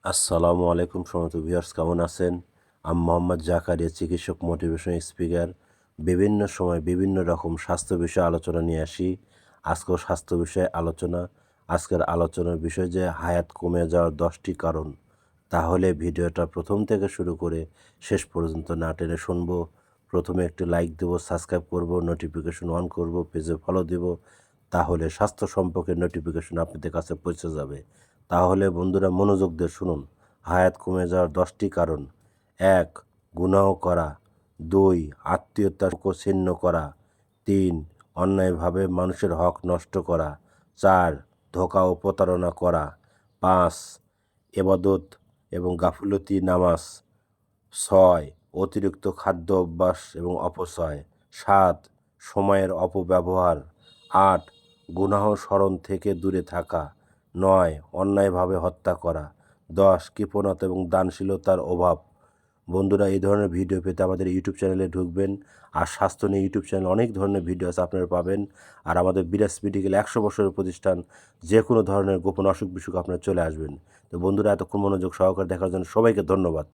আসসালামু আলাইকুম সমস্ত ভিউয়ার্স, কেমন আছেন? আমি মোহাম্মদ জাকারিয়া, চিকিৎসক, মোটিভেশন স্পিকার। বিভিন্ন সময় বিভিন্ন রকম স্বাস্থ্য বিষয়ে আলোচনা নিয়ে আসি। আজকেও স্বাস্থ্য বিষয়ে আলোচনা। আজকের আলোচনার বিষয় যে হায়াত কমে যাওয়ার 10টি কারণ। তাহলে ভিডিওটা প্রথম থেকে শুরু করে শেষ পর্যন্ত না টেনে শুনবো। প্রথমে একটি লাইক দেবো, সাবস্ক্রাইব করব, নোটিফিকেশন অন করব, পেজে ফলো দেব। তাহলে স্বাস্থ্য সম্পর্কে নোটিফিকেশন আপনাদের কাছে পৌঁছে যাবে। তাহলে বন্ধুরা মনোযোগ দিয়ে শুনুন। হায়াত কমে যাওয়ার 10টি কারণ। 1. গুনাহ করা। 2. আত্মীয়তার ছিন্ন করা। 3. অন্যায়ভাবে মানুষের হক নষ্ট করা। 4. ধোঁকা ও প্রতারণা করা। 5. এবাদত এবং গাফিলতি নামাজ। 6. অতিরিক্ত খাদ্য অভ্যাস এবং অপচয়। 7. সময়ের অপব্যবহার। 8. গুনাহ স্মরণ থেকে দূরে থাকা। 9. অন্যায়ভাবে হত্যা করা। 10. কৃপণতা এবং দানশীলতার অভাব। বন্ধুরা, এই ধরনের ভিডিও পেতে আমাদের ইউটিউব চ্যানেলে ঢুকবেন। আর স্বাস্থ্য নিয়ে ইউটিউব চ্যানেল অনেক ধরনের ভিডিও আছে, আপনারা পাবেন। আর আমাদের বিরাজ মেডিকেল 100 বছরের প্রতিষ্ঠান। যে কোনো ধরনের গোপন অসুখ বিসুখ আপনারা চলে আসবেন। তো বন্ধুরা, এতক্ষণ মনোযোগ সহকারে দেখার জন্য সবাইকে ধন্যবাদ।